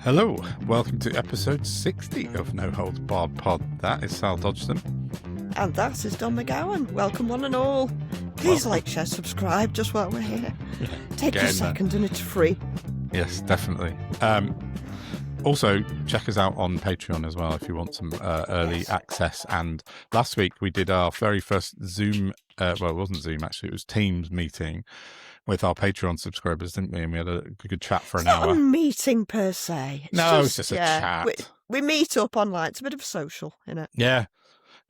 Hello, welcome to episode 60 of No Holds Barred Pod. That is Sal Dodgson. And that is Don McGowan. Welcome one and all. Please like, share, subscribe just while we're here. Take a second and it's free. Yes, definitely. Also, check us out on Patreon as well if you want some early access. And last week we did our very first Zoom, well, it wasn't Zoom actually, it was Teams meeting with our Patreon subscribers, didn't we? And we had a good chat for an hour. Not a meeting per se. It's just a chat. We meet up online. It's a bit of a social, isn't it? Yeah,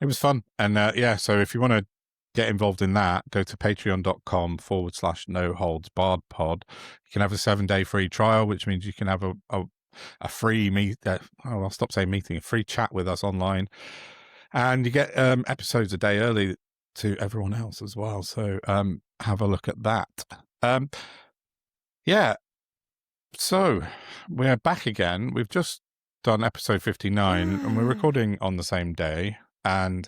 it was fun. And so if you want to get involved in that, go to patreon.com/no holds barred pod. You can have a 7-day free trial, which means you can have a free I'll stop saying meeting, a free chat with us online. And you get episodes a day early to everyone else as well. So have a look at that. So we're back again. We've just done episode 59 and we're recording on the same day, and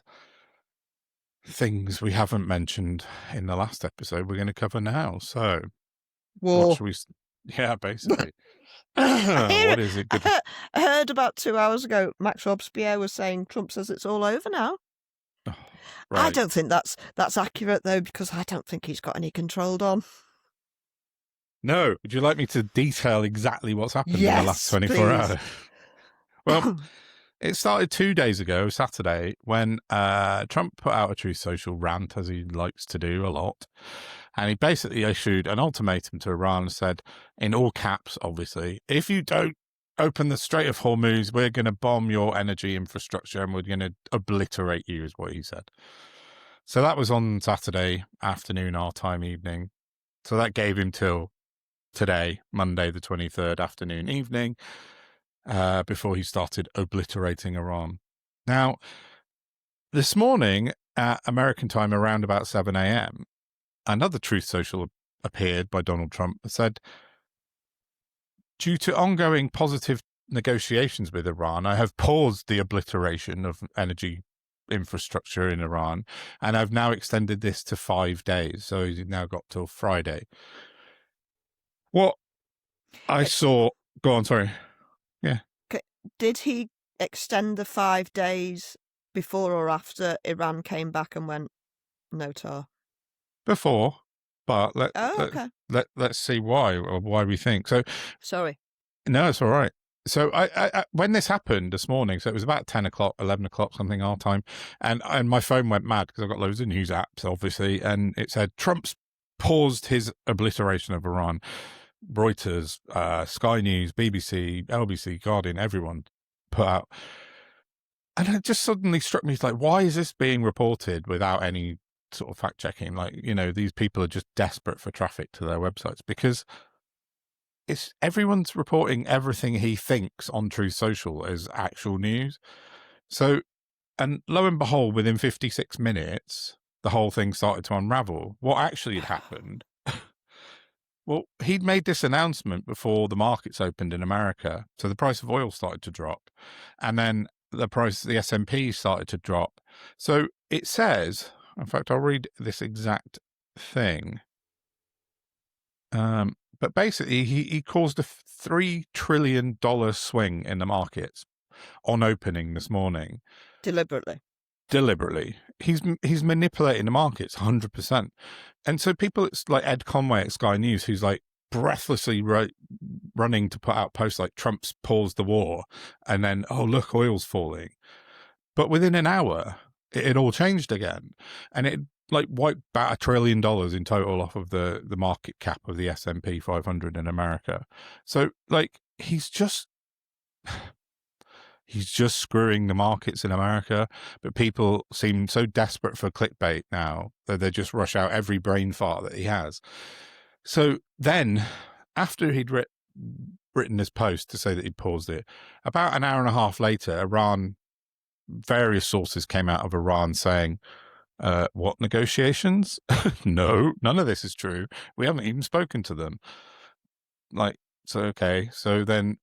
things we haven't mentioned in the last episode we're going to cover now. So what should we... basically. What is it? I heard about 2 hours ago Max Robespierre was saying Trump says it's all over now. Right. I don't think that's accurate though, because I don't think he's got any control on. No. Would you like me to detail exactly what's happened in the last 24 please. hours? Well, it started 2 days ago, Saturday, when Trump put out a Truth Social rant, as he likes to do a lot. And he basically issued an ultimatum to Iran and said, in all caps, obviously, if you don't open the Strait of Hormuz, we're going to bomb your energy infrastructure and we're going to obliterate you, is what he said. So that was on Saturday afternoon, our time, evening. So that gave him till today, Monday the 23rd, afternoon, evening, before he started obliterating Iran. Now, this morning at American time around about 7 a.m., another Truth Social appeared by Donald Trump that said, due to ongoing positive negotiations with Iran, I have paused the obliteration of energy infrastructure in Iran, and I've now extended this to 5 days. So he's now got till Friday. What I saw... Go on, sorry. Yeah. Did he extend the 5 days before or after Iran came back and went, no tar? Before, but let's see why we think. So, sorry. No, it's all right. So I when this happened this morning, so it was about 10 o'clock, 11 o'clock, something our time, and my phone went mad because I've got loads of news apps, obviously, and it said Trump's paused his obliteration of Iran. Reuters, Sky News, BBC, LBC, Guardian, everyone put out. And it just suddenly struck me, like, why is this being reported without any sort of fact checking? Like, these people are just desperate for traffic to their websites, because everyone's reporting everything he thinks on Truth Social as actual news. So, and lo and behold, within 56 minutes, the whole thing started to unravel. What actually had happened? Well, he'd made this announcement before the markets opened in America. So the price of oil started to drop. And then the price of the S&P started to drop. So it says, in fact, I'll read this exact thing. But basically, he caused a $3 trillion swing in the markets on opening this morning. Deliberately. He's manipulating the markets 100%. And so people, it's like Ed Conway at Sky News, who's like breathlessly running to put out posts like Trump's paused the war, and then, oh, look, oil's falling. But within an hour, it all changed again. And it like wiped about $1 trillion in total off of the market cap of the S&P 500 in America. So like he's just screwing the markets in America, but people seem so desperate for clickbait now that they just rush out every brain fart that he has. So then, after he'd written this post to say that he'd paused it, about an hour and a half later, Iran, various sources came out of Iran saying, what negotiations? No, none of this is true. We haven't even spoken to them. So then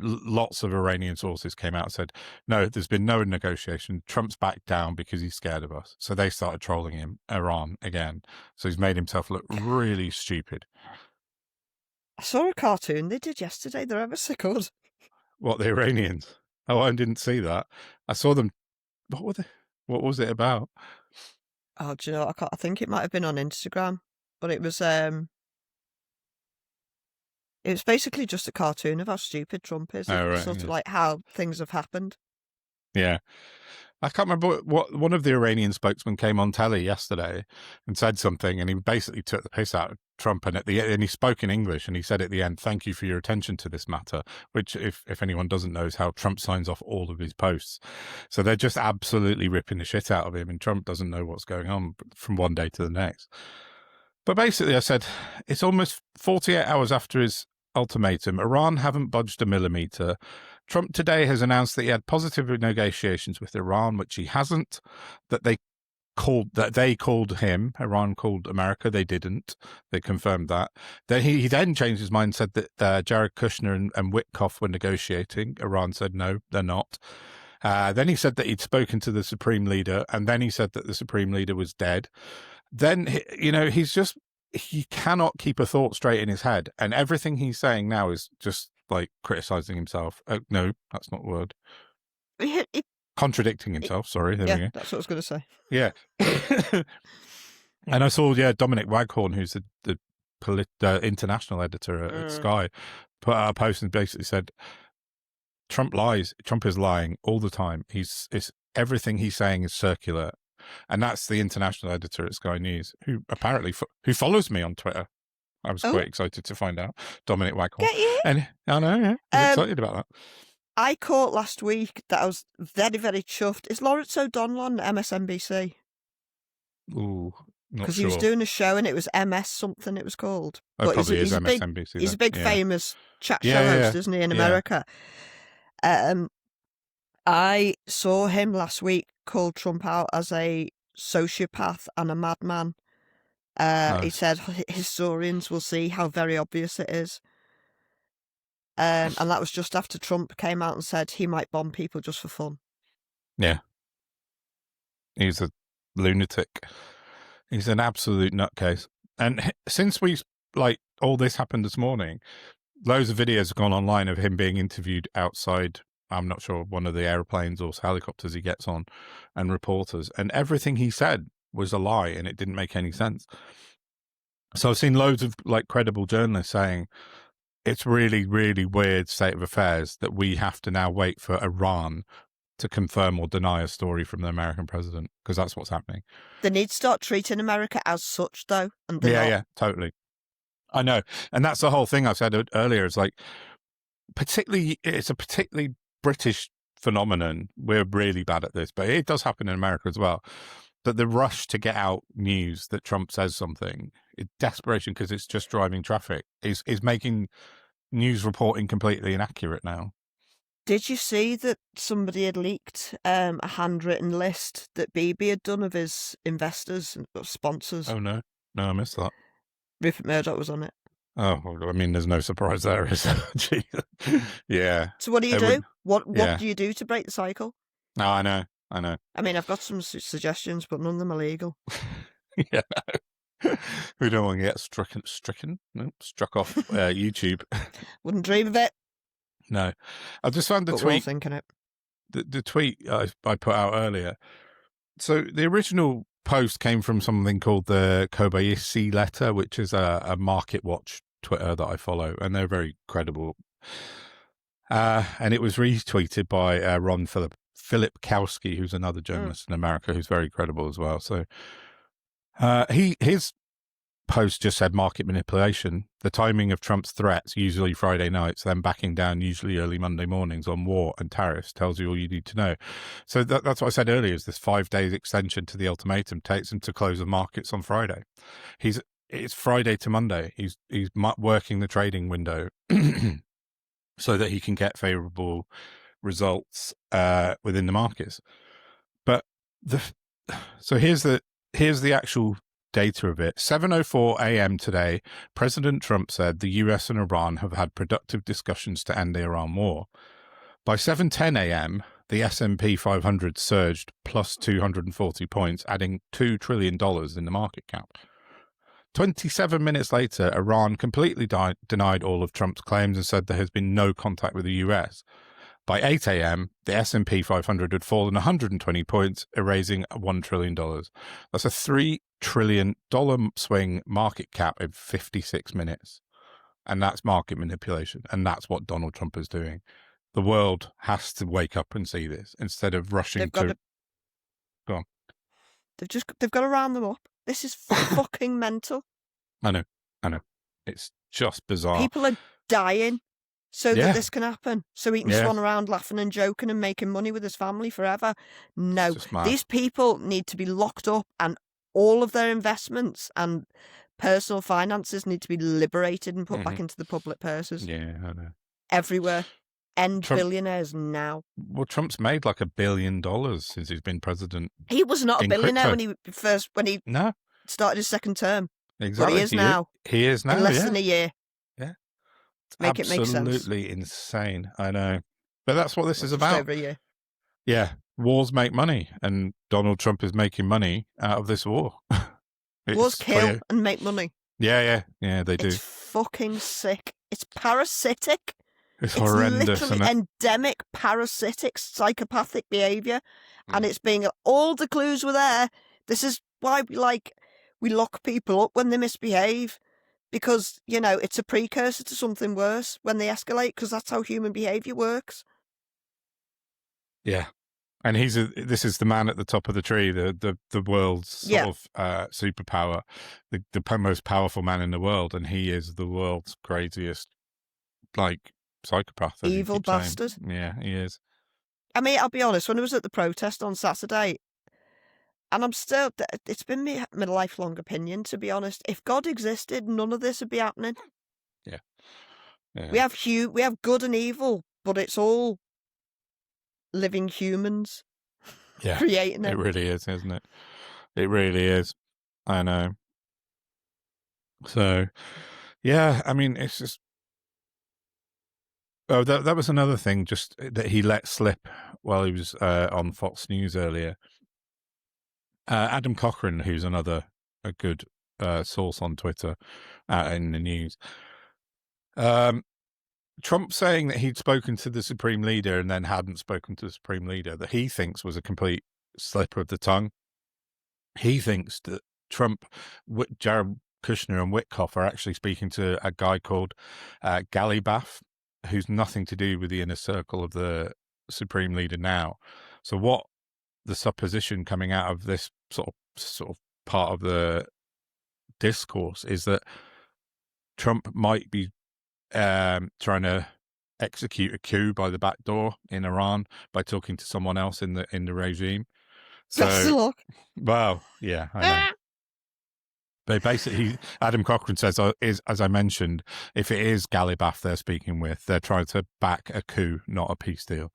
lots of Iranian sources came out and said, no, there's been no negotiation. Trump's backed down because he's scared of us. So they started trolling Iran again. So he's made himself look really stupid. I saw a cartoon they did yesterday. They're ever so good. What, the Iranians? Oh, I didn't see that. I saw them. What were they? What was it about? Oh, do you know what? I think it might have been on Instagram, but it was basically just a cartoon of how stupid Trump is. Oh, right, Sort yeah. of like how things have happened. Yeah. I can't remember what one of the Iranian spokesmen came on telly yesterday and said something, and he basically took the piss out of Trump. And and he spoke in English, and he said at the end, "Thank you for your attention to this matter," which, if anyone doesn't know, is how Trump signs off all of his posts. So they're just absolutely ripping the shit out of him, and Trump doesn't know what's going on from one day to the next. But basically, I said, it's almost 48 hours after his ultimatum. Iran haven't budged a millimeter. Trump today has announced that he had positive negotiations with Iran, which he hasn't. That they called him. Iran called America. They didn't. They confirmed that. Then he then changed his mind, said that Jared Kushner and Witkoff were negotiating. Iran said no, they're not. Then he said that he'd spoken to the Supreme Leader, and then he said that the Supreme Leader was dead. Then, he cannot keep a thought straight in his head, and everything he's saying now is just like criticizing himself. No, that's not a word. Contradicting himself. Sorry, there we go. That's what I was going to say. Yeah. And I saw, Dominic Waghorn, who's the international editor at Sky, put out a post and basically said, Trump lies. Trump is lying all the time. Everything he's saying is circular. And that's the international editor at Sky News, who apparently who follows me on Twitter. I was quite excited to find out. Dominic Waghorn. Get you? And I know, yeah. I was excited about that. I caught last week that I was very, very chuffed. Is Lawrence O'Donnell on MSNBC? Ooh, not because sure. he was doing a show and it was MS something it was called. Oh, but probably he's is a big, MSNBC. he's a big famous chat show Yeah, host, isn't he, in America? I saw him last week call Trump out as a sociopath and a madman. Nice. He said historians will see how very obvious it is. And that was just after Trump came out and said he might bomb people just for fun. Yeah. He's a lunatic. He's an absolute nutcase. And since all this happened this morning, loads of videos have gone online of him being interviewed outside, I'm not sure, one of the airplanes or helicopters he gets on, and reporters. And everything he said was a lie and it didn't make any sense. So I've seen loads of credible journalists saying it's really, really weird state of affairs that we have to now wait for Iran to confirm or deny a story from the American president, because that's what's happening. They need to start treating America as such, though. And yeah, totally. I know. And that's the whole thing I said earlier. It's it's a particularly British phenomenon. We're really bad at this, but it does happen in America as well. But the rush to get out news that Trump says something, desperation because it's just driving traffic, is making news reporting completely inaccurate now. Did you see that somebody had leaked a handwritten list that Bibi had done of his investors and sponsors? Oh, no. No, I missed that. Rupert Murdoch was on it. Oh, I mean, there's no surprise there, is there? Yeah. So what do you do? What do you do to break the cycle? No, I know. I mean, I've got some suggestions, but none of them are legal. Yeah. We don't want to get struck off YouTube. Wouldn't dream of it. No. I just found the but tweet. We're all thinking it. The tweet I put out earlier. So the original post came from something called the Kobayashi letter, which is a Market Watch Twitter that I follow, and they're very credible. And it was retweeted by Ron Filipkowski, who's another journalist in America who's very credible as well. So his post just said market manipulation. The timing of Trump's threats, usually Friday nights, then backing down, usually early Monday mornings, on war and tariffs, tells you all you need to know. So that's what I said earlier, is this 5 days extension to the ultimatum takes him to close the markets on Friday. It's Friday to Monday. He's working the trading window so that he can get favorable results within the markets. But so here's the actual data of it. 7:04 a.m. today, President Trump said the US and Iran have had productive discussions to end the Iran war. By 7:10 a.m., the S&P 500 surged plus 240 points, adding $2 trillion in the market cap. 27 minutes later, Iran completely denied all of Trump's claims and said there has been no contact with the US. By 8 a.m., the S&P 500 had fallen 120 points, erasing $1 trillion. That's a $3 trillion swing market cap in 56 minutes. And that's market manipulation. And that's what Donald Trump is doing. The world has to wake up and see this instead of rushing to... Go on. They've got to round them up. This is fucking mental. I know. It's just bizarre. People are dying so that this can happen. So he can swan around laughing and joking and making money with his family forever. No, these people need to be locked up, and all of their investments and personal finances need to be liberated and put back into the public purses. Yeah, I know. Everywhere. End billionaires now. Well, Trump's made like $1 billion since he's been president. He was not a billionaire when he started his second term. Exactly. But he is now. He is now. In less than a year. Yeah. Make it make sense. Absolutely insane. I know. But that's what this is about. Over a year. Yeah. Wars make money, and Donald Trump is making money out of this war. Wars kill and make money. Yeah, they do. It's fucking sick. It's parasitic. It's horrendous. Literally endemic, parasitic, psychopathic behaviour. And it's being... All the clues were there. This is why we lock people up when they misbehave. Because, it's a precursor to something worse when they escalate, because that's how human behaviour works. Yeah. And this is the man at the top of the tree, the world's sort of superpower, the most powerful man in the world, and he is the world's craziest, psychopath. Evil bastard. Yeah, he is. I mean, I'll be honest, when I was at the protest on Saturday, and it's been my lifelong opinion, to be honest, if God existed, none of this would be happening. Yeah. We have good and evil, but it's all living humans creating it. It really is, isn't it? It really is. I know. So, yeah, I mean, it's just... Oh, that was another thing, just that he let slip while he was on Fox News earlier. Adam Cochran, who's a good source on Twitter in the news, Trump saying that he'd spoken to the Supreme Leader and then hadn't spoken to the Supreme Leader, that he thinks was a complete slip of the tongue. He thinks that Trump, Jared Kushner and Witkoff are actually speaking to a guy called Gallibaff, who's nothing to do with the inner circle of the Supreme Leader now. So what the supposition coming out of this sort of part of the discourse is that Trump might be trying to execute a coup by the back door in Iran by talking to someone else in the regime. So, well, yeah, I know. But basically, Adam Cochran says, as I mentioned, if it is Gallibaff they're speaking with, they're trying to back a coup, not a peace deal.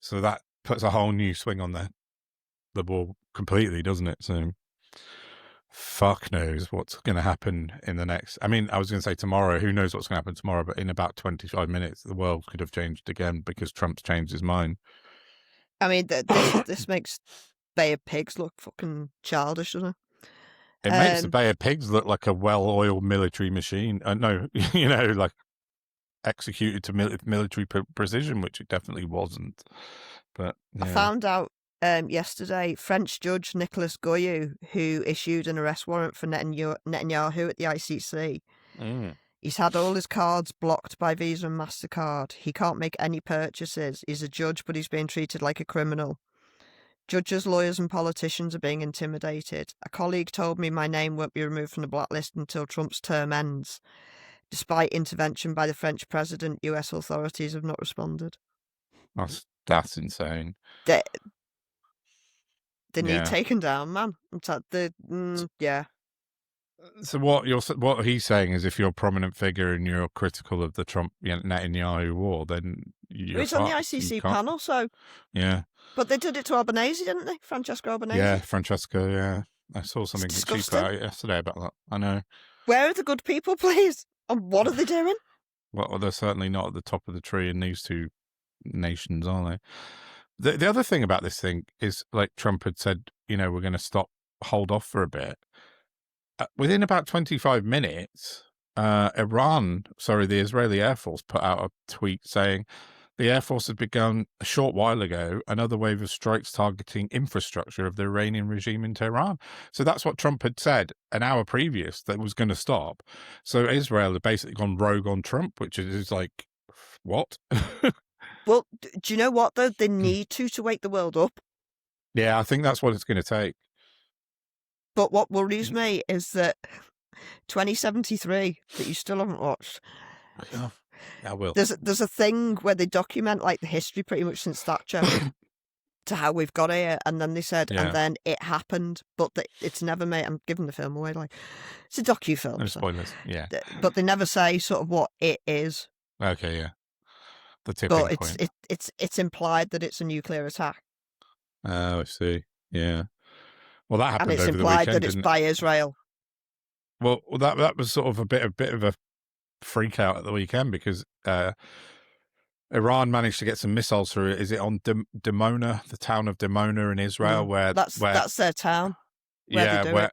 So that puts a whole new swing on the ball completely, doesn't it? So fuck knows what's going to happen in the next... I mean, I was going to say tomorrow. Who knows what's going to happen tomorrow? But in about 25 minutes, the world could have changed again because Trump's changed his mind. I mean, this makes Bay of Pigs look fucking childish, doesn't it? It makes the Bay of Pigs look like a well-oiled military machine. No, like executed to military precision, which it definitely wasn't. But yeah. I found out yesterday, French judge Nicolas Goyou, who issued an arrest warrant for Netanyahu at the ICC, he's had all his cards blocked by Visa and MasterCard. He can't make any purchases. He's a judge, but he's being treated like a criminal. Judges, lawyers and politicians are being intimidated. A colleague told me my name won't be removed from the blacklist until Trump's term ends. Despite intervention by the French president, US authorities have not responded. That's insane. They need taken down, man. Yeah. So what he's saying is, if you're a prominent figure and you're critical of the Trump Netanyahu war, then it's on the ICC panel, so yeah. But they did it to Albanese, didn't they? Francesco Albanese. Yeah, Francesco. Yeah, I saw something that she put out yesterday about that. I know. Where are the good people, please? And what are they doing? Well, they're certainly not at the top of the tree in these two nations, are they? The other thing about this thing is, like Trump had said, we're going to hold off for a bit. within about 25 minutes, the Israeli Air Force put out a tweet saying the Air Force had begun a short while ago another wave of strikes targeting infrastructure of the Iranian regime in Tehran. So that's what Trump had said an hour previous that was going to stop. So Israel had basically gone rogue on Trump, which is like, what? Well, do you know what, though? They need to wake the world up. Yeah, I think that's what it's going to take. But what worries me is that 2073 that you still haven't watched. Yeah, I will. There's a thing where they document like the history pretty much since Thatcher to how we've got here, and then they said, and then it happened, but it's never made. I'm giving the film away, like it's a docu-film. No spoilers, yeah. But they never say sort of what it is. Okay, yeah. The tipping point. It's implied that it's a nuclear attack. Oh, I see. Yeah. Well, that happened and it's over the implied weekend, that it's by Israel. Well, that was sort of a bit of a freak out at the weekend because Iran managed to get some missiles through. Is it on Dimona, the town of Dimona in Israel, where that's their town? Where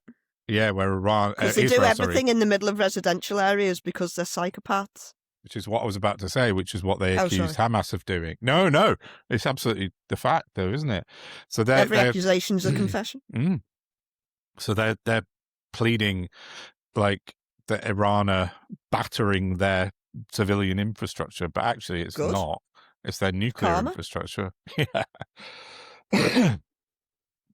Iran because they do everything in the middle of residential areas because they're psychopaths. Which is what I was about to say, which is what they accused Hamas of doing. No, it's absolutely the fact, though, isn't it? So every accusation's a confession. So they're pleading like that Iran are battering their civilian infrastructure, but actually it's not. It's their nuclear infrastructure. Yeah.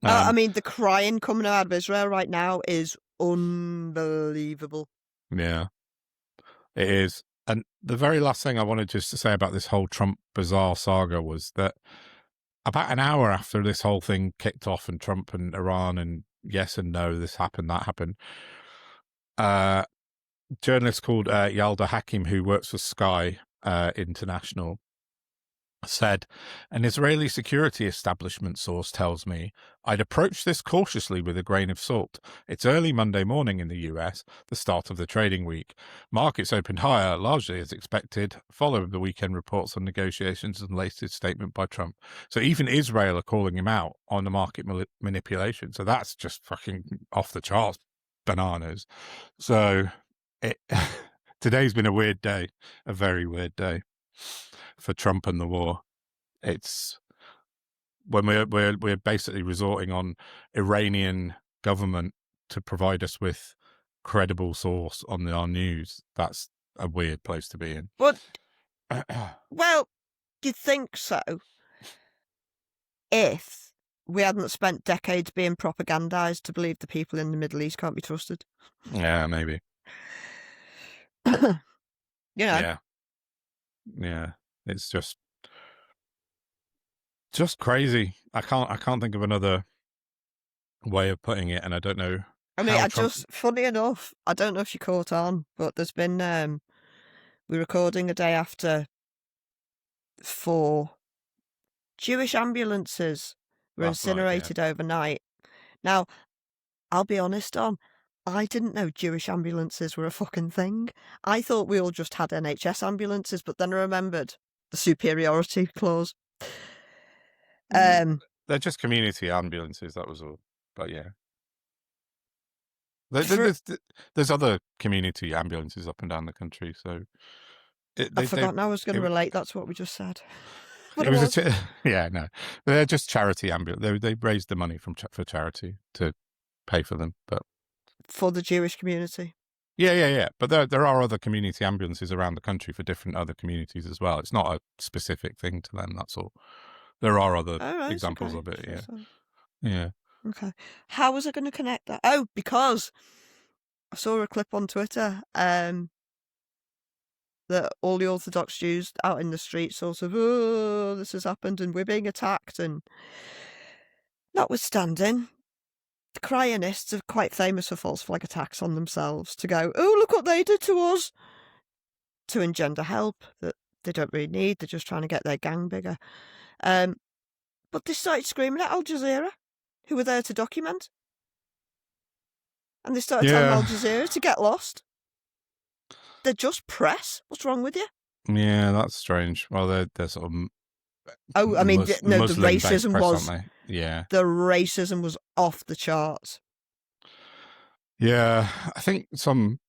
I mean, the crying coming out of Israel right now is unbelievable. Yeah, it is. And the very last thing I wanted just to say about this whole Trump bizarre saga was that about an hour after this whole thing kicked off and Trump and Iran and yes and no, this happened, that happened, journalist called Yalda Hakim, who works for Sky International, said, an Israeli security establishment source tells me, I'd approach this cautiously with a grain of salt. It's early Monday morning in the US, the start of the trading week. Markets opened higher, largely as expected, following the weekend reports on negotiations and latest statement by Trump. So even Israel are calling him out on the market manipulation. So that's just fucking off the charts bananas. So today's been a weird day, a very weird day for Trump and the war. It's when we're basically resorting on Iranian government to provide us with credible source on our news. That's a weird place to be in. But well, you'd think so if we hadn't spent decades being propagandized to believe the people in the Middle East can't be trusted. Yeah, maybe. Yeah. It's just crazy. I can't think of another way of putting it, and I don't know. I mean, funny enough, I don't know if you caught on, but there's been we're recording a day after 4 Jewish ambulances were incinerated overnight. Now, I'll be honest, I didn't know Jewish ambulances were a fucking thing. I thought we all just had NHS ambulances, but then I remembered the superiority clause. They're just community ambulances, that was all. But yeah. There's other community ambulances up and down the country, so... I've forgotten I was going to relate, that's what we just said. Yeah, no. They're just charity ambulances. They raised the money for charity to pay for them, but... For the Jewish community? Yeah. But there are other community ambulances around the country for different other communities as well. It's not a specific thing to them, that's all. There are other examples of it, yeah. Yeah. Okay. How was I going to connect that? Oh, because I saw a clip on Twitter that all the Orthodox Jews out in the street sort of, oh, this has happened and we're being attacked. And notwithstanding, the Cryanists are quite famous for false flag attacks on themselves to go, oh, look what they did to us, to engender help that they don't really need. They're just trying to get their gang bigger. But they started screaming at Al Jazeera, who were there to document. And they started telling Al Jazeera to get lost. They're just press. What's wrong with you? Yeah, that's strange. Well, they're sort of... Oh, I mean, the racism press, was... Yeah. The racism was off the charts. Yeah, I think some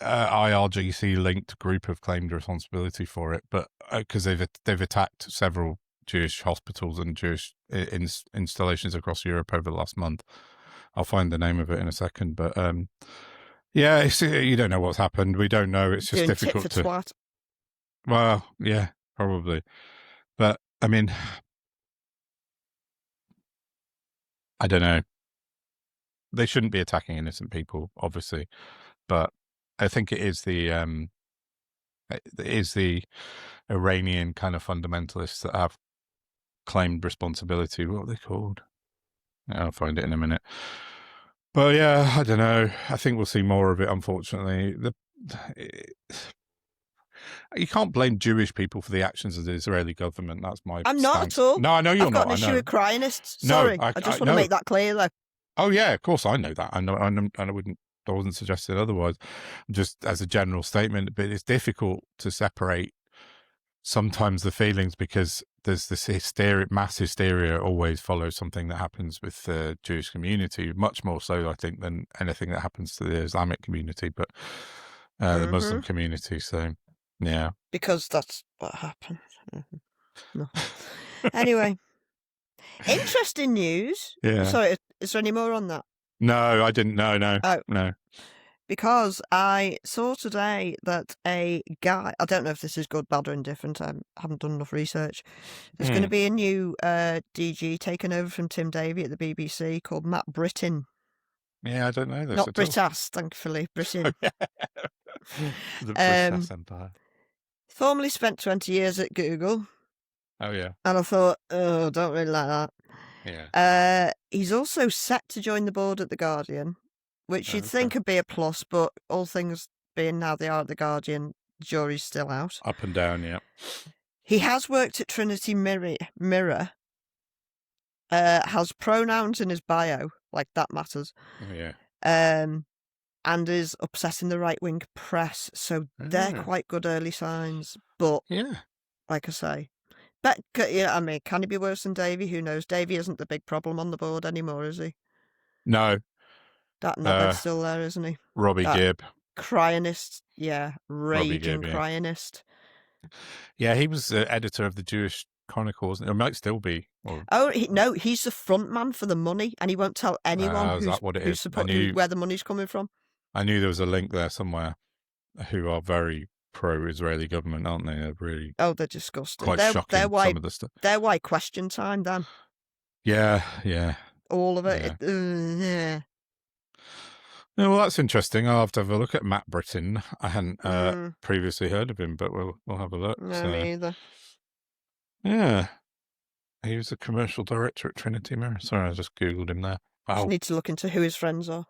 IRGC-linked group have claimed responsibility for it, but because they've attacked several Jewish hospitals and Jewish installations across Europe over the last month. I'll find the name of it in a second, but yeah, you don't know what's happened. We don't know. It's just Doing tit for difficult to. twat. Well, yeah, probably, but I mean, I don't know. They shouldn't be attacking innocent people, obviously, but I think it is the Iranian kind of fundamentalists that have claimed responsibility. What are they called? I'll find it in a minute. But yeah, I don't know. I think we'll see more of it, unfortunately. You can't blame Jewish people for the actions of the Israeli government. That's my I'm stance. not at all. No, I know you're I've not. got an issue with cryonists. No, Sorry, I just want to make that clear, though. Oh yeah, of course I know that. I know, and I wasn't suggesting otherwise. Just as a general statement, but it's difficult to separate sometimes the feelings because there's this mass hysteria always follows something that happens with the Jewish community, much more so I think than anything that happens to the Islamic community, but the Muslim community. So yeah, because that's what happened. No. Anyway, interesting news. Yeah. Sorry, is there any more on that? No, I didn't. No. Because I saw today that a guy, I don't know if this is good, bad, or indifferent, I haven't done enough research. There's going to be a new DG taken over from Tim Davie at the BBC called Matt Brittin. Yeah, I don't know this. Not Britas, thankfully, Brittin. The Britas Empire. Formerly spent 20 years at Google. Oh, yeah. And I thought, oh, don't really like that. Yeah. He's also set to join the board at The Guardian, which you'd think would be a plus, but all things being now they are at The Guardian, the jury's still out. Up and down, yeah. He has worked at Trinity Mirror, has pronouns in his bio, like that matters. Oh, yeah. And is upsetting the right-wing press, so they're quite good early signs. But, like I say, I mean, can he be worse than Davie? Who knows? Davie isn't the big problem on the board anymore, is he? No. That knobhead's still there, isn't he? Robbie Gibb. Cryonist, raging Gibb, cryonist. Yeah, he was editor of the Jewish Chronicles. It might still be. No, he's the front man for the money, and he won't tell anyone where the money's coming from. I knew there was a link there somewhere. Who are very pro-Israeli government, aren't they? They're really. Oh, they're disgusting. Quite shocking. Some of the stuff. They're why Question Time, Dan. Yeah. All of it. Yeah. Yeah. Yeah, well, that's interesting. I'll have to have a look at Matt Brittin. I hadn't previously heard of him, but we'll have a look. No, me either. Yeah. He was a commercial director at Trinity Mirror. Sorry, I just Googled him there. Wow. Just need to look into who his friends are.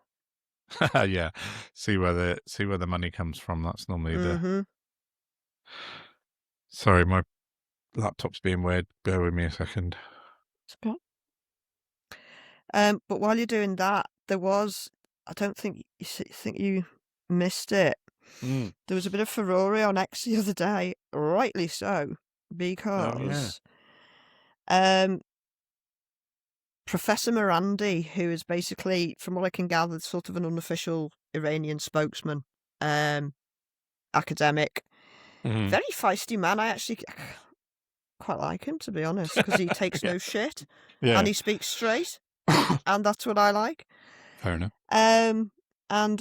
Yeah. See where the money comes from. That's normally the. Sorry, my laptop's being weird. Bear with me a second. Okay. But while you're doing that, there was. I don't think you missed it. There was a bit of furore on X the other day, rightly so, because Professor Morandi, who is basically, from what I can gather, sort of an unofficial Iranian spokesman, academic, very feisty man. I actually quite like him, to be honest, because he takes no shit and he speaks straight, and that's what I like. Fair enough. And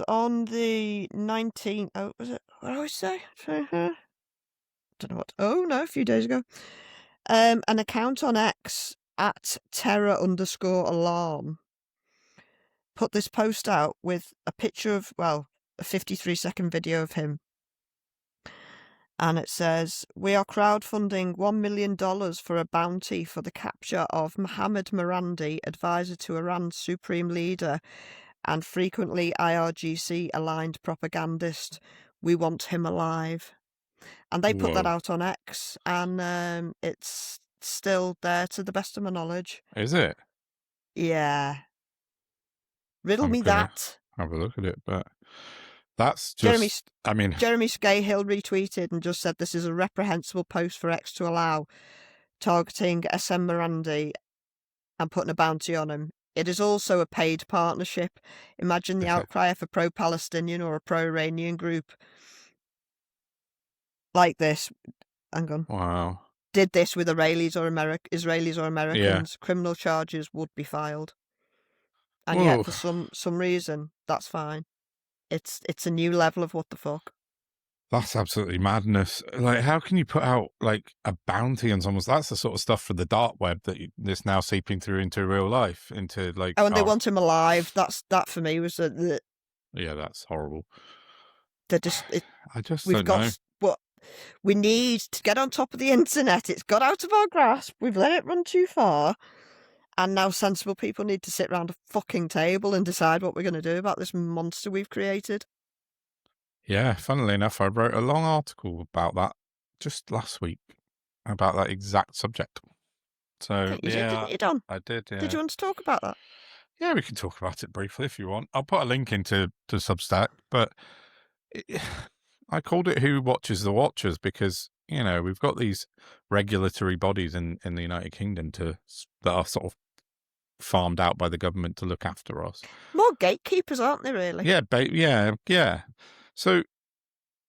on the 19th, was it? What did I say? Don't know what. Oh no, a few days ago. An account on X at terror_alarm put this post out with a picture of, a 53-second video of him. And it says, "We are crowdfunding $1 million for a bounty for the capture of Mohammad Morandi, advisor to Iran's supreme leader and frequently IRGC-aligned propagandist. We want him alive." And they put that out on X, and it's still there to the best of my knowledge. Is it? Yeah. Riddle me that. Have a look at it, but that's just... Jeremy Scahill retweeted and just said this is a reprehensible post for X to allow, targeting SM Morandi and putting a bounty on him. It is also a paid partnership. Imagine the outcry if a pro-Palestinian or a pro-Iranian group like this, hang on, Wow. did this with Israelis or Americans, criminal charges would be filed. And yet, for some reason, that's fine. It's a new level of what the fuck. That's absolutely madness. Like, how can you put out like a bounty on someone's? That's the sort of stuff for the dark web that's now seeping through into real life, into like. Oh, and they want him alive. That for me was yeah, that's horrible. They're just. I just don't know. What we need to get on top of the internet. It's got out of our grasp. We've let it run too far. And now sensible people need to sit around a fucking table and decide what we're going to do about this monster we've created. Yeah, funnily enough, I wrote a long article about that just last week, about that exact subject. So, didn't you, Don? I did, yeah. Did you want to talk about that? Yeah, we can talk about it briefly if you want. I'll put a link into Substack, but I called it Who Watches the Watchers because, you know, we've got these regulatory bodies in the United Kingdom that are sort of farmed out by the government to look after us. More gatekeepers, aren't they, really? Yeah. So,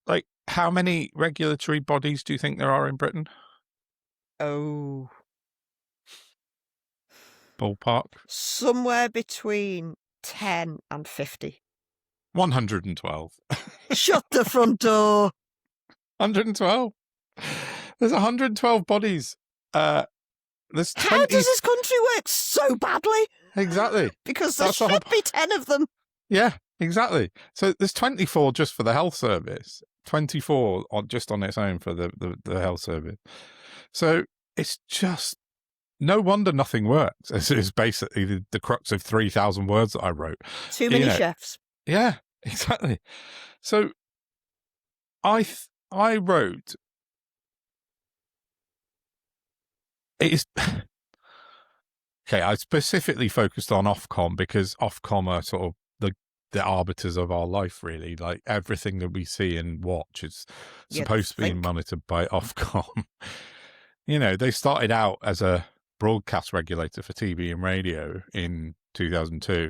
like, how many regulatory bodies do you think there are in Britain? Oh. Ballpark? Somewhere between 10 and 50. 112. Shut the front door. 112? There's 112 bodies. There's 20... How does this country work so badly? Exactly. Because there should be 10 of them. Yeah, exactly. So there's 24 just for the health service, 24 just on its own for the health service. So it's just no wonder nothing works. This is basically the crux of 3,000 words that I wrote. Too many chefs. Yeah, exactly. So I wrote... It's okay. I specifically focused on Ofcom because Ofcom are sort of the arbiters of our life, really. Like everything that we see and watch is supposed to be monitored by Ofcom. You know, they started out as a broadcast regulator for TV and radio in 2002,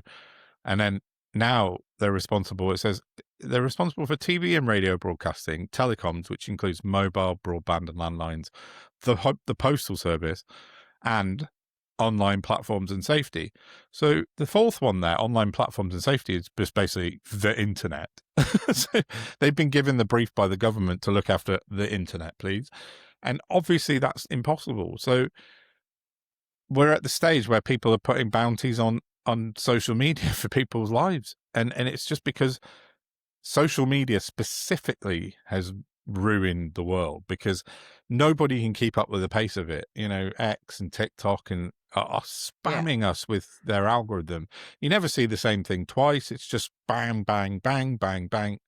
and then now they're responsible. It says they're responsible for TV and radio broadcasting, telecoms, which includes mobile, broadband, and landlines, the postal service, and online platforms and safety. So the fourth one there, online platforms and safety, is just basically the internet. So they've been given the brief by the government to look after the internet, please. And obviously that's impossible. So we're at the stage where people are putting bounties on social media for people's lives. And it's just because social media specifically has ruined the world, because nobody can keep up with the pace of it. You know, X and TikTok and are spamming us with their algorithm. You never see the same thing twice. It's just bang, bang, bang, bang, bang.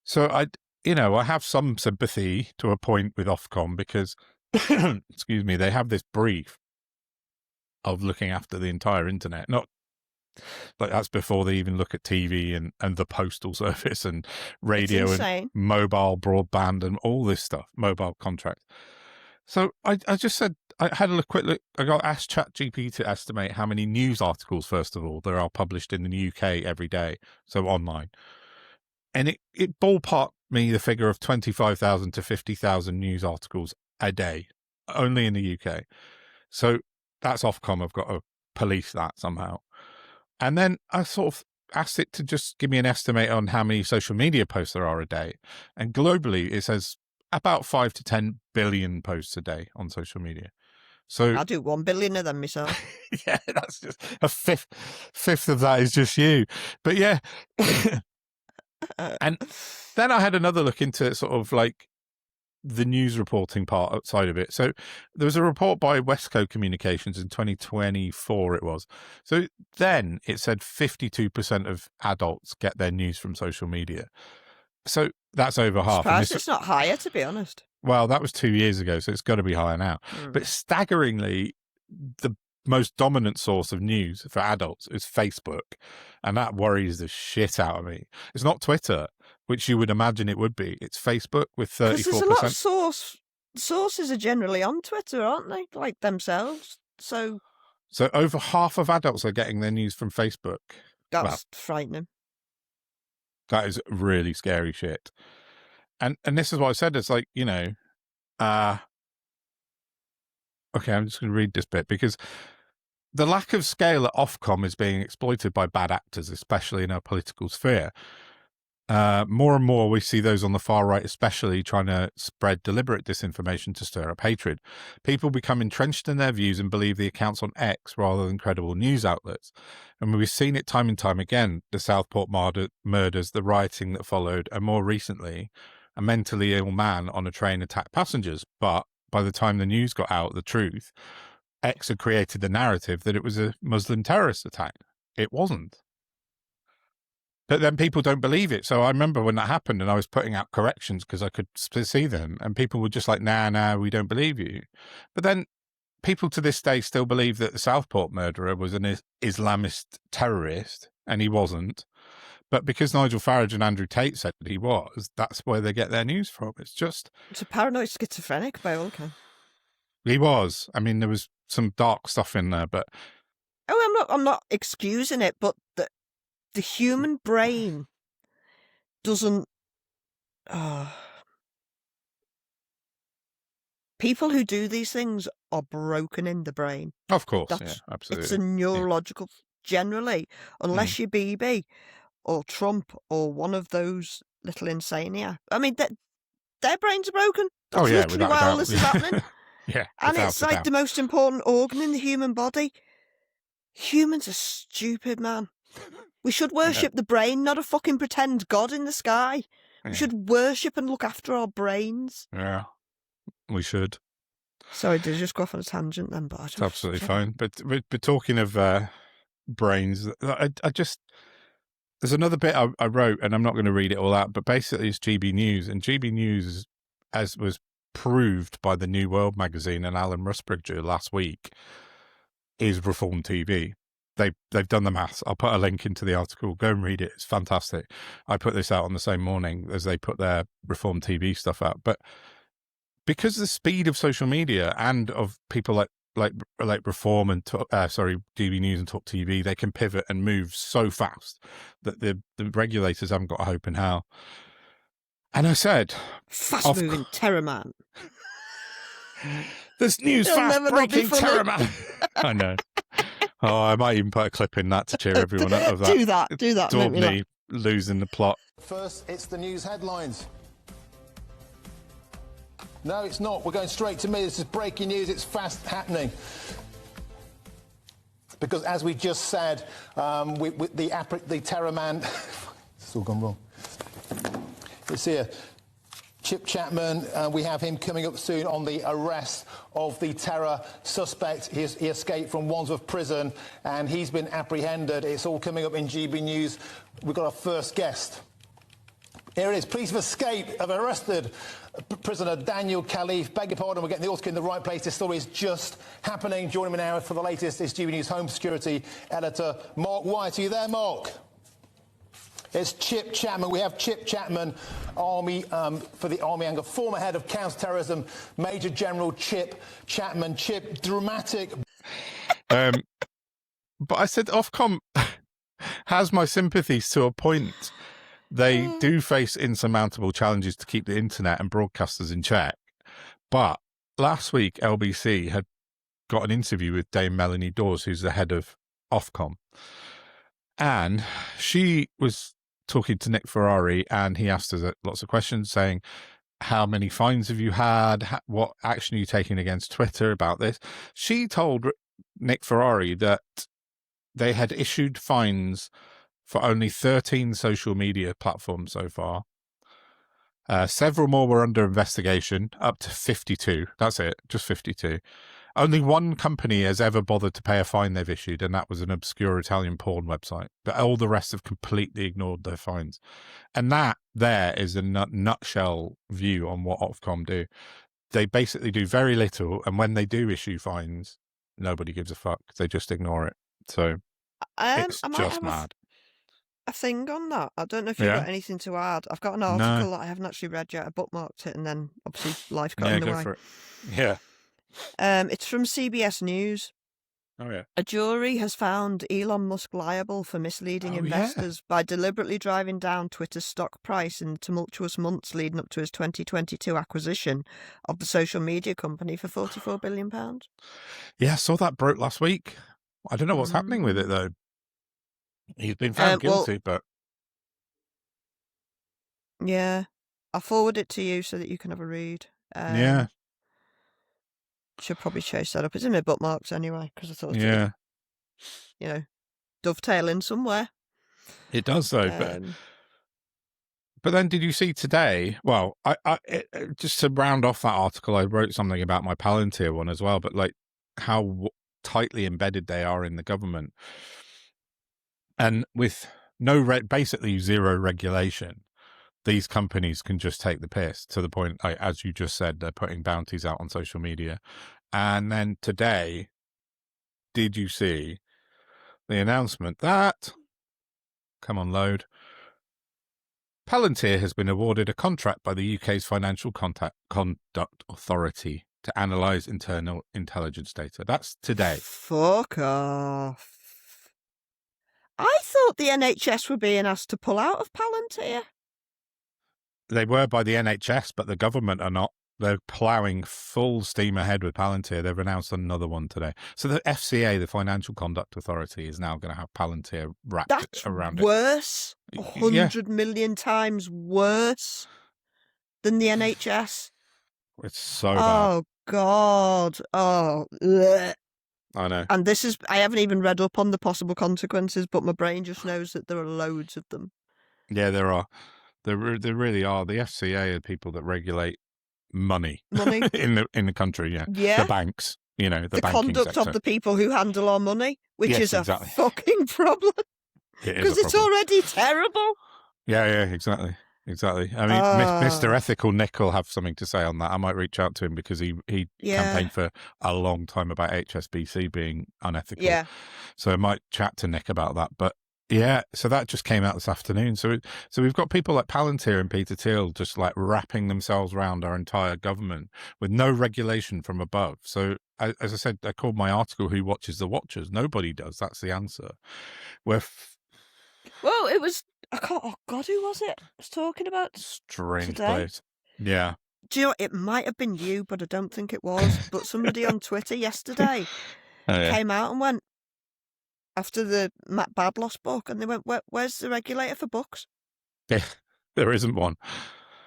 So I have some sympathy to a point with Ofcom because, excuse me, they have this brief of looking after the entire internet. Not like that's before they even look at TV and the postal service and radio and mobile broadband and all this stuff, mobile contract. So I just said, I had a quick look. I got asked ChatGPT to estimate how many news articles, first of all, there are published in the UK every day, so online. And it ballparked me the figure of 25,000 to 50,000 news articles a day, only in the UK. So that's Ofcom. I've got to police that somehow. And then I sort of asked it to just give me an estimate on how many social media posts there are a day. And globally, it says about 5 to 10 billion posts a day on social media. So I'll do 1 billion of them myself. Yeah, that's just a fifth of that is just you. But yeah. And then I had another look into sort of like the news reporting part outside of it. So there was a report by Westco Communications in 2024, it was. So then it said 52% of adults get their news from social media. So that's over half. Surprised it's not higher, to be honest. Well, that was 2 years ago, so it's got to be higher now. But staggeringly, the most dominant source of news for adults is Facebook, and that worries the shit out of me. It's not Twitter, which you would imagine it would be. It's Facebook with 34%. Because there's a lot of sources are generally on Twitter, aren't they? Like themselves. So So over half of adults are getting their news from Facebook. That's frightening. That is really scary shit. And this is what I said. It's like, you know, okay, I'm just going to read this bit because the lack of scale at Ofcom is being exploited by bad actors, especially in our political sphere. More and more we see those on the far right especially trying to spread deliberate disinformation to stir up hatred. People become entrenched in their views and believe the accounts on X rather than credible news outlets. And we've seen it time and time again, the Southport murders, the rioting that followed, and more recently, a mentally ill man on a train attacked passengers. But by the time the news got out, the truth, X had created the narrative that it was a Muslim terrorist attack. It wasn't. But then people don't believe it. So I remember when that happened and I was putting out corrections because I could see them and people were just like, nah, we don't believe you. But then people to this day still believe that the Southport murderer was an Islamist terrorist, and he wasn't. But because Nigel Farage and Andrew Tate said he was, that's where they get their news from. It's a paranoid schizophrenic by all accounts. He was. I mean, there was some dark stuff in there, but I'm not excusing it, but the human brain doesn't. People who do these things are broken in the brain. Of course, yeah, absolutely. It's a neurological, generally, unless you're BB or Trump or one of those little insania. I mean, their brains are broken. That's literally why all this is happening. Yeah, and it's like the most important organ in the human body. Humans are stupid, man. We should worship the brain, not a fucking pretend god in the sky. We should worship and look after our brains. Yeah, we should. Sorry, did I just go off on a tangent then? But it's absolutely fine. But talking of brains, I just... There's another bit I wrote, and I'm not going to read it all out, but basically it's GB News. And GB News, as was proved by the New World magazine and Alan Rusbridger last week, is Reform TV. They've done the maths. I'll put a link into the article. Go and read it. It's fantastic. I put this out on the same morning as they put their Reform TV stuff out. But because the speed of social media and of people like Reform and GB News and Talk TV, they can pivot and move so fast that the regulators haven't got a hope in hell. And I said, fast-moving terror man. There's news, fast-breaking terror man. I know. Oh, I might even put a clip in that to cheer everyone up of that. Do that. Daubney losing the plot. First, it's the news headlines. No, it's not. We're going straight to me. This is breaking news. It's fast happening. Because as we just said, the terror man... it's all gone wrong. It's here. Chip Chapman, we have him coming up soon on the arrest of the terror suspect. He escaped from Wandsworth Prison and he's been apprehended. It's all coming up in GB News. We've got our first guest. Here it is. Police have arrested prisoner Daniel Khalif. Beg your pardon, we're getting the audio in the right place. This story is just happening. Joining me now for the latest is GB News Home Security editor Mark White. Are you there, Mark? It's Chip Chapman. We have Chip Chapman, Army for the Army and former head of counter-terrorism, Major General Chip Chapman. Chip, dramatic. But I said Ofcom has my sympathies to a point. They do face insurmountable challenges to keep the internet and broadcasters in check. But last week, LBC had got an interview with Dame Melanie Dawes, who's the head of Ofcom. And she was talking to Nick Ferrari, and he asked her lots of questions saying, how many fines have you had? What action are you taking against Twitter about this? She told Nick Ferrari that they had issued fines for only 13 social media platforms so far. Several more were under investigation, up to 52. That's it, just 52. Only one company has ever bothered to pay a fine they've issued, and that was an obscure Italian porn website. But all the rest have completely ignored their fines. And that there is a nutshell view on what Ofcom do. They basically do very little, and when they do issue fines, nobody gives a fuck. They just ignore it. So it's just mad. A thing on that. I don't know if you've got anything to add. I've got an article that I haven't actually read yet. I bookmarked it, and then obviously life got in the way. For it. Yeah. It's from CBS News. Oh, yeah. A jury has found Elon Musk liable for misleading investors by deliberately driving down Twitter's stock price in the tumultuous months leading up to his 2022 acquisition of the social media company for £44 billion. Yeah, I saw that broke last week. I don't know what's happening with it, though. He's been found guilty, but... Yeah. I'll forward it to you so that you can have a read. Yeah. Should probably chase that up. It's in my bookmarks anyway, because I thought it, dovetail in somewhere. It does, though. But then did you see today? Well, just to round off that article, I wrote something about my Palantir one as well, but like how tightly embedded they are in the government. And with basically zero regulation, these companies can just take the piss to the point, as you just said, they're putting bounties out on social media. And then today, did you see the announcement that, come on, load, Palantir has been awarded a contract by the UK's Financial Conduct Authority to analyse internal intelligence data. That's today. Fuck off. I thought the NHS were being asked to pull out of Palantir. They were by the NHS, but the government are not. They're ploughing full steam ahead with Palantir. They've announced another one today. So the FCA, the Financial Conduct Authority, is now going to have Palantir wrapped around it. Worse. 100 million times worse than the NHS. It's so bad. Oh, God. Oh, bleh. I know. And I haven't even read up on the possible consequences, but my brain just knows that there are loads of them. Yeah, there are. There really are. The FCA are people that regulate money in the country. Yeah. The banks, the conduct sector. of the people who handle our money, which is a fucking problem. Because it's already terrible. Yeah, exactly. I mean, Mr. Ethical Nick will have something to say on that. I might reach out to him because he campaigned for a long time about HSBC being unethical. Yeah. So I might chat to Nick about that. But yeah, so that just came out this afternoon. So we've got people like Palantir and Peter Thiel just like wrapping themselves around our entire government with no regulation from above. So as I said, I called my article "Who Watches the Watchers?" Nobody does. That's the answer. Well, it was. Oh God, who was it? I was talking about strange today. place. Yeah. Do you know? It might have been you, but I don't think it was. But somebody on Twitter yesterday came out and went after the Matt Badloss book, and they went, "Where's the regulator for books?" Yeah, there isn't one.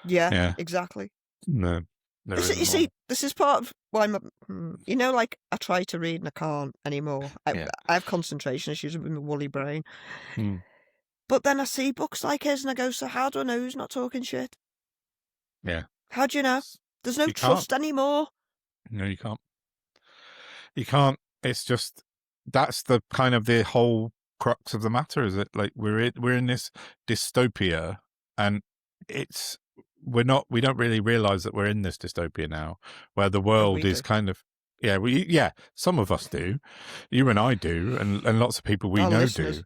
Yeah. Exactly. No. You see, this is part of why like I try to read and I can't anymore. I have concentration issues with my woolly brain. But then I see books like his and I go, so how do I know who's not talking shit? Yeah. How do you know? There's no trust anymore. No, you can't. You can't. It's just, that's the kind of the whole crux of the matter, is it? Like we're in this dystopia, and we don't really realize that we're in this dystopia now, where the world is kind of, some of us do. You and I do, and lots of people we know do.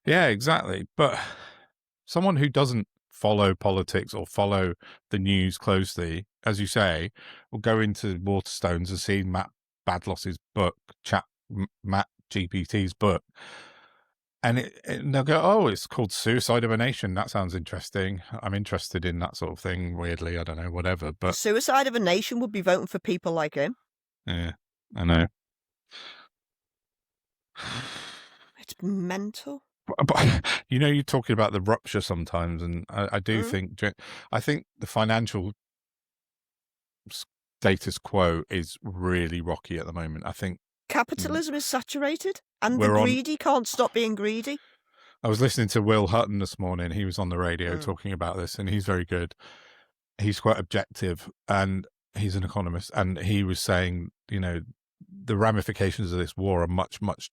Yeah, exactly. But someone who doesn't follow politics or follow the news closely, as you say, will go into Waterstones and see Matt Badloss's book, Matt GPT's book, and they'll go, "Oh, it's called Suicide of a Nation. That sounds interesting. I'm interested in that sort of thing." Weirdly, I don't know, whatever. But Suicide of a Nation would be voting for people like him. Yeah, I know. It's mental. But you're talking about the rupture sometimes, and I do think the financial status quo is really rocky at the moment. I think capitalism is saturated, and the greedy can't stop being greedy. I was listening to Will Hutton this morning. He was on the radio talking about this, and he's very good. He's quite objective, and he's an economist, and he was saying, the ramifications of this war are much, much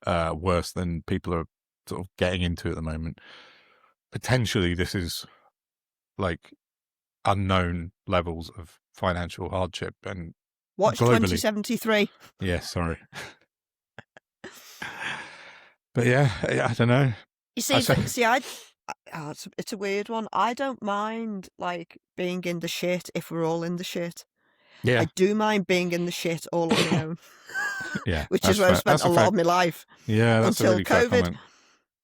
worse than people are sort of getting into at the moment. Potentially, this is like unknown levels of financial hardship, and watch globally. 2073. Yeah, sorry. But yeah, I don't know. You see, it's a weird one. I don't mind like being in the shit if we're all in the shit. Yeah, I do mind being in the shit all on my own. Yeah, which is where I spent a lot of my life. Yeah, that's until a really fair COVID.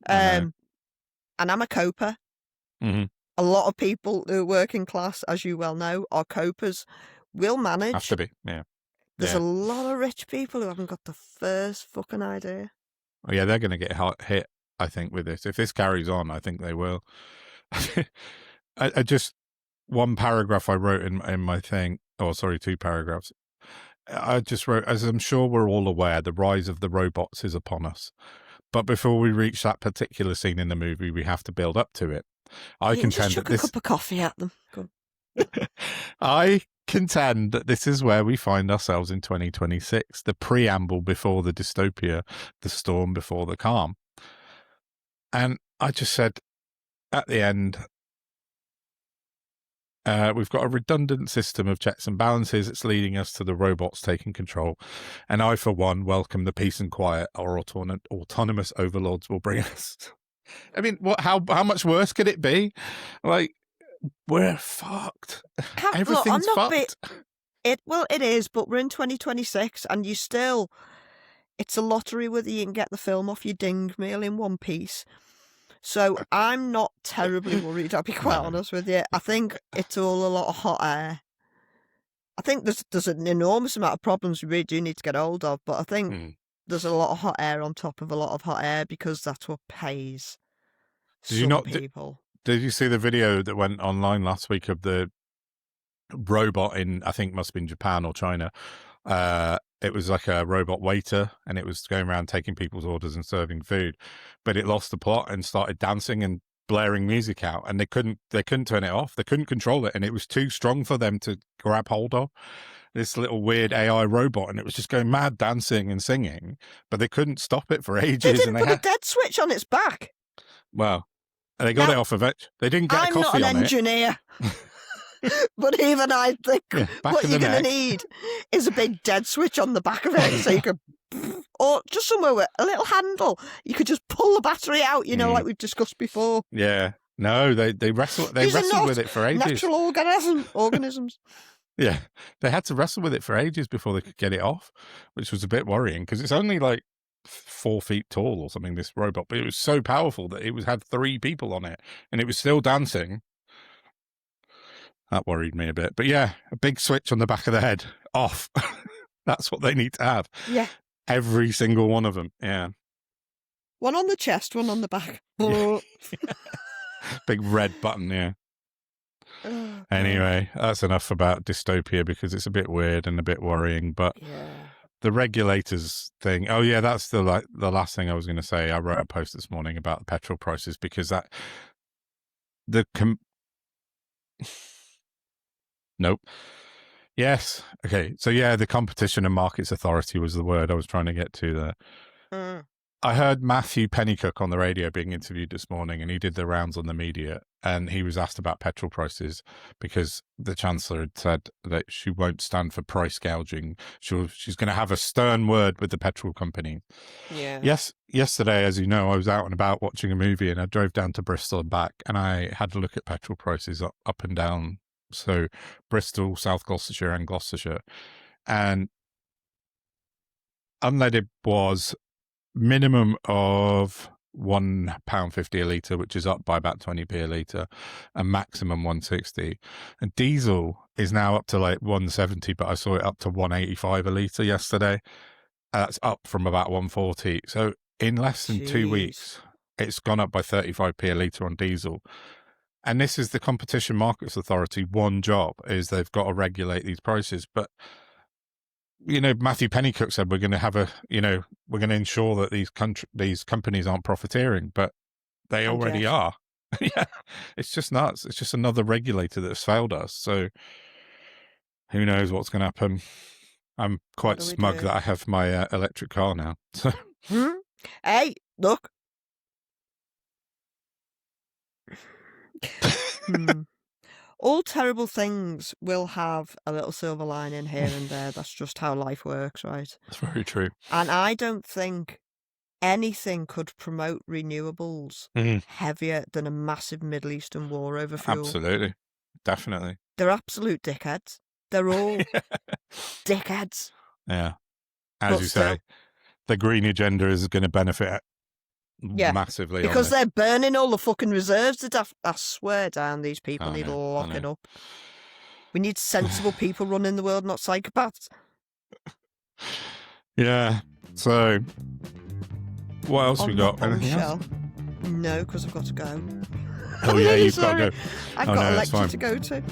comment. And I'm a coper. Mm-hmm. A lot of people who are working class, as you well know, are copers. Will manage. Have to be, yeah. There's a lot of rich people who haven't got the first fucking idea. Oh, yeah, they're going to get hit, I think, with this. If this carries on, I think they will. I just, one paragraph I wrote in my thing, 2 paragraphs. I just wrote, as I'm sure we're all aware, the rise of the robots is upon us. But before we reach that particular scene in the movie, we have to build up to it. I contend just chuck a cup of coffee at them. Go. I contend that this is where we find ourselves in 2026, the preamble before the dystopia, the storm before the calm. And I just said at the end, we've got a redundant system of checks and balances. It's leading us to the robots taking control. And I, for one, welcome the peace and quiet our autonomous overlords will bring us. I mean, how much worse could it be? Like, we're fucked. Everything's fucked. It is, but we're in 2026 and you still, it's a lottery whether you can get the film off your ding meal in one piece. So I'm not terribly worried, I'll be quite honest with you. I think it's all a lot of hot air. I think there's an enormous amount of problems we really do need to get hold of, but I think there's a lot of hot air on top of a lot of hot air because that's what pays people. Did you see the video that went online last week of the robot in, I think must have been Japan or China? It was like a robot waiter and it was going around taking people's orders and serving food, but it lost the plot and started dancing and blaring music out, and they couldn't turn it off. They couldn't control it, and it was too strong for them to grab hold of, this little weird AI robot, and it was just going mad dancing and singing, but they couldn't stop it for ages. They didn't put a dead switch on its back. Well, they got it off of it. They didn't get a coffee on it. I'm not an engineer. But even I think what you're going to need is a big dead switch on the back of it so you could, or just somewhere with a little handle. You could just pull the battery out, like we've discussed before. Yeah. No, they wrestled with it for ages. Natural organisms. Yeah. They had to wrestle with it for ages before they could get it off, which was a bit worrying because it's only like 4 feet tall or something, this robot, but it was so powerful that it had 3 people on it and it was still dancing. That worried me a bit. But yeah, a big switch on the back of the head, off. That's what they need to have. Yeah. Every single one of them. Yeah. One on the chest, one on the back. Yeah. Big red button, yeah. Anyway, that's enough about dystopia because it's a bit weird and a bit worrying. But the regulators thing, that's the last thing I was going to say. I wrote a post this morning about the petrol prices because Nope. Yes. Okay. So the Competition and Markets Authority was the word I was trying to get to there. I heard Matthew Pennycook on the radio being interviewed this morning, and he did the rounds on the media, and he was asked about petrol prices because the Chancellor had said that she won't stand for price gouging. She's going to have a stern word with the petrol company. Yeah. Yes. Yesterday, as you know, I was out and about watching a movie, and I drove down to Bristol and back, and I had a look at petrol prices up and down. So Bristol, South Gloucestershire and Gloucestershire. And unleaded was minimum of £1.50 a litre, which is up by about 20p a litre, and maximum 160. And diesel is now up to like 170, but I saw it up to 185 a litre yesterday. That's up from about 140. So in less than 2 weeks, it's gone up by 35p a litre on diesel. And this is the Competition Markets Authority. One job is they've got to regulate these prices. But, Matthew Pennycook said we're going to have we're going to ensure that these companies aren't profiteering, but they already are. Yeah, it's just nuts. It's just another regulator that's failed us. So who knows what's going to happen? I'm quite smug that I have my electric car now. So. Hey, look. All terrible things will have a little silver lining here and there. That's just how life works, right? That's very true. And I don't think anything could promote renewables heavier than a massive Middle Eastern war over fuel. Absolutely. Definitely. They're absolute dickheads. They're all dickheads. Yeah. as But you still. say, the green agenda is going to benefit massively because on this. they're burning all the fucking reserves to death. I swear down, these people need locking up. We need sensible people running the world, not psychopaths. Yeah. So, what else we got? Anything else? No, because I've got to go. Oh, yeah, you've got to go. I've got a lecture to go to.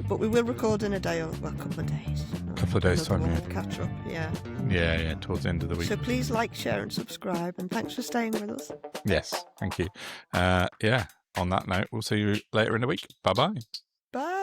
But we will record in a day or a couple of days. A couple of days' time, yeah. Catch up, yeah. Yeah, towards the end of the week. So please like, share, and subscribe, and thanks for staying with us. Yes, thank you. Yeah, on that note, we'll see you later in the week. Bye-bye. Bye.